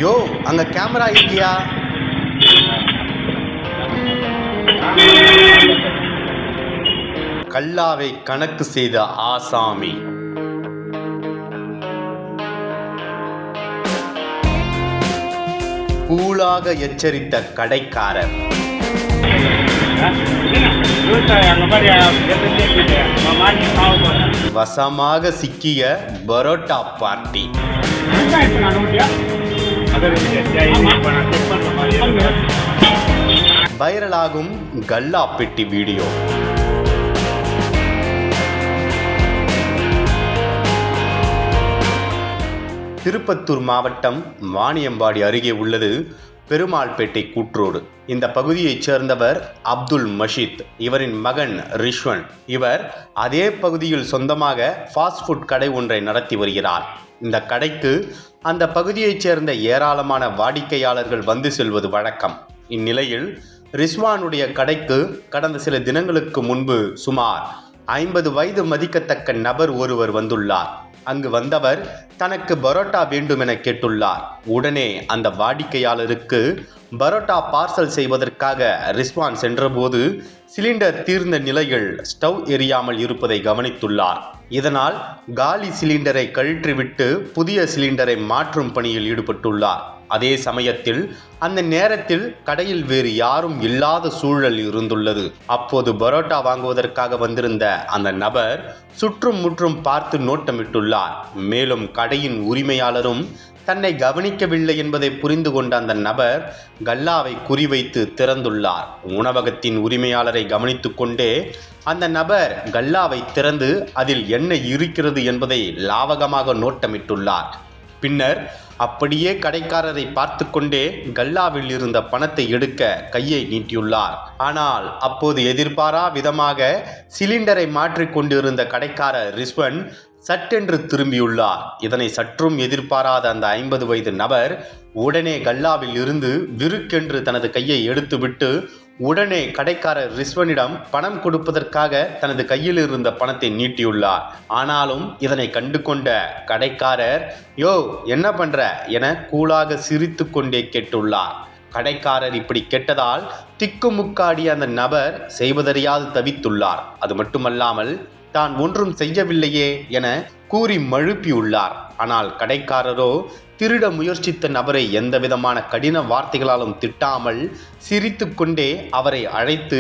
யோ, அங்க கேமரா இருக்கியா? கல்லாவை கணக்கு செய்த ஆசாமி. கூலாக எச்சரித்த கடைக்காரர். வசமாக சிக்கிய பரோட்டா பார்ட்டி. வைரலாகும் கல்லா பெட்டி வீடியோ. திருப்பத்தூர் மாவட்டம் வாணியம்பாடி அருகே உள்ளது பெருமாள்பேட்டை கூற்றோடு. இந்த பகுதியைச் சேர்ந்தவர் அப்துல் மஷீத். இவரின் மகன் ரிஷ்வன். இவர் அதே பகுதியில் சொந்தமாக ஃபாஸ்ட் ஃபுட் கடை ஒன்றை நடத்தி வருகிறார். இந்த கடைக்கு அந்த பகுதியைச் சேர்ந்த ஏராளமான வாடிக்கையாளர்கள் வந்து செல்வது வழக்கம். இந்நிலையில் ரிஸ்வானுடைய கடைக்கு கடந்த சில தினங்களுக்கு முன்பு சுமார் 50 வயது மதிக்கத்தக்க நபர் ஒருவர் வந்துள்ளார். அங்கு வந்தவர் தனக்கு பரோட்டா வேண்டும் என கேட்டுள்ளார். உடனே அந்த வாடிக்கையாளருக்கு பரோட்டா பார்சல் செய்வதற்காக ரிஸ்வான் சென்றபோது சிலிண்டர் தீர்ந்த நிலையில் ஸ்டவ் எரியாமல் இருப்பதை கவனித்துள்ளார். இதனால் காலி சிலிண்டரை கழற்றிவிட்டு புதிய சிலிண்டரை மாற்றும் பணியில் ஈடுபட்டுள்ளார். அதே சமயத்தில் அந்த நேரத்தில் கடையில் வேறு யாரும் இல்லாத சூழல் இருந்துள்ளது. அப்போது பரோட்டா வாங்குவதற்காக வந்திருந்த அந்த நபர் சுற்றும் முற்றும் பார்த்து நோட்டமிட்டுள்ளார். மேலும் கடையின் உரிமையாளரும் தன்னை கவனிக்கவில்லை என்பதை புரிந்து கொண்ட அந்த நபர் கல்லாவை குறிவைத்து திறந்துள்ளார். உணவகத்தின் உரிமையாளரை கவனித்து கொண்டே அந்த நபர் கல்லாவை திறந்து அதில் என்ன இருக்கிறது என்பதை லாவகமாக நோட்டமிட்டுள்ளார். பின்னர் அப்படியே கடைக்காரரை பார்த்து கொண்டே கல்லாவில் இருந்த பணத்தை எடுக்க கையை நீட்டியுள்ளார். ஆனால் அப்போது எதிர்பாரா விதமாக சிலிண்டரை மாற்றிக்கொண்டிருந்த கடைக்காரர் ரிஸ்வன் சட்டென்று திரும்பியுள்ளார். இதனை சற்றும் எதிர்பாராத அந்த 50 வயது நபர் உடனே கல்லாவில் இருந்து விருக்கென்று தனது கையை எடுத்துவிட்டு உடனே கடைக்காரர் ரிஸ்வனிடம் பணம் கொடுப்பதற்காக தனது கையில் இருந்த பணத்தை நீட்டியுள்ளார். ஆனாலும் இதனை கண்டு கொண்ட கடைக்காரர், யோ என்ன பண்ற என கூலாக சிரித்து கொண்டே கேட்டுள்ளார். கடைக்காரர் இப்படி கேட்டதால் திக்குமுக்காடிய அந்த நபர் செய்வதறியாது தவித்துள்ளார். அது மட்டுமல்லாமல் தான் ஒன்றும் செய்யவில்லையே என கூறி மழுப்பியுள்ளார். ஆனால் கடைக்காரரோ திருட முயற்சித்த நபரை எந்தவிதமான கடின வார்த்தைகளாலும் திட்டாமல் சிரித்து கொண்டே அவரை அழைத்து,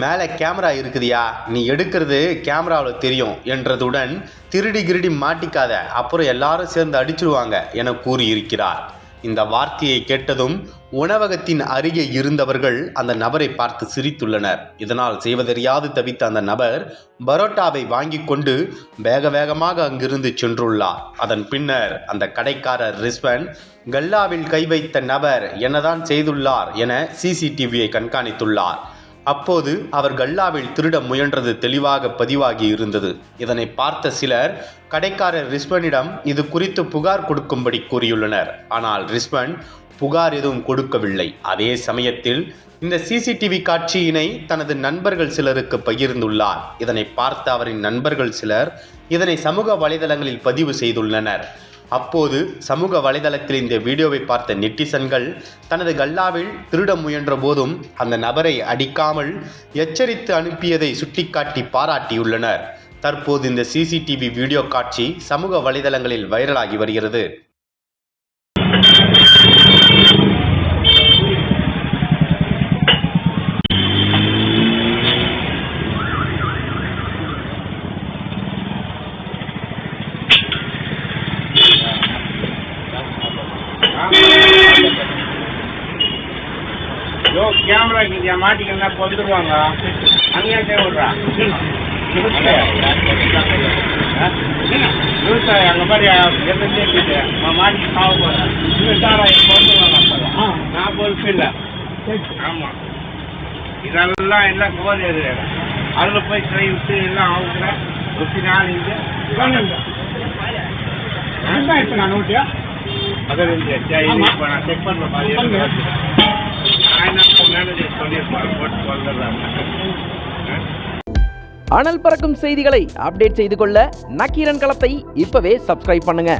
மேலே கேமரா இருக்குதியா, நீ எடுக்கிறது கேமராவில் தெரியும் என்றதுடன் திருடி மாட்டிக்காத, அப்புறம் எல்லாரும் சேர்ந்து அடிச்சிடுவாங்க என கூறியிருக்கிறார். இந்த வார்த்தையை கேட்டதும் உணவகத்தின் அருகே இருந்தவர்கள் அந்த நபரை பார்த்து சிரித்துள்ளனர். இதனால் செய்வதறியாது தவித்த அந்த நபர் பரோட்டாவை வாங்கி கொண்டு வேகமாக அங்கிருந்து சென்றுள்ளார். அதன் பின்னர் அந்த கடைக்காரர் ரிஸ்வன் கல்லாவில் கை வைத்த நபர் என்னதான் செய்துள்ளார் என சிசிடிவியை கண்காணித்துள்ளார். அப்போது அவர் கல்லாவில் திருட முயன்றது தெளிவாக பதிவாகி இருந்தது. இதனை பார்த்த சிலர் கடைக்காரர் ரிஸ்வனிடம் இது குறித்து புகார் கொடுக்கும்படி கூறியுள்ளனர். ஆனால் ரிஸ்வன் புகார் எதுவும் கொடுக்கவில்லை. அதே சமயத்தில் இந்த சிசிடிவி காட்சியினை தனது நண்பர்கள் சிலருக்கு பகிர்ந்துள்ளார். இதனை பார்த்த அவரின் நண்பர்கள் சிலர் இதனை சமூக வலைதளங்களில் பதிவு செய்துள்ளனர். அப்போது சமூக வலைதளத்தில் இந்த வீடியோவை பார்த்த நெட்டிசன்கள் தனது கல்லாவில் திருட முயன்ற போதும் அந்த நபரை அடிக்காமல் எச்சரித்து அனுப்பியதை சுட்டிக்காட்டி பாராட்டியுள்ளனர். தற்போது இந்த சிசிடிவி வீடியோ காட்சி சமூக வலைதளங்களில் வைரலாகி வருகிறது. கேமரா மாட்டிக்கா கொண்டுருவாங்க அங்கே விடுறா அங்கே மாதிரி மாட்டி சாவ நான் பொறுப்பு இல்லை. ஆமாம், இதெல்லாம் எல்லாம் கோரி அதில் போய் கை விட்டு எல்லாம் ஆகுற ஒரு நாள் இங்கே இப்போ நான் நோட்டியா அதை இப்போ நான் செக் பண்ணுறேன். அனல் பறக்கும் செய்திகளை அப்டேட் செய்து கொள்ள நக்கீரன் களத்தை இப்பவே சப்ஸ்கிரைப் பண்ணுங்க.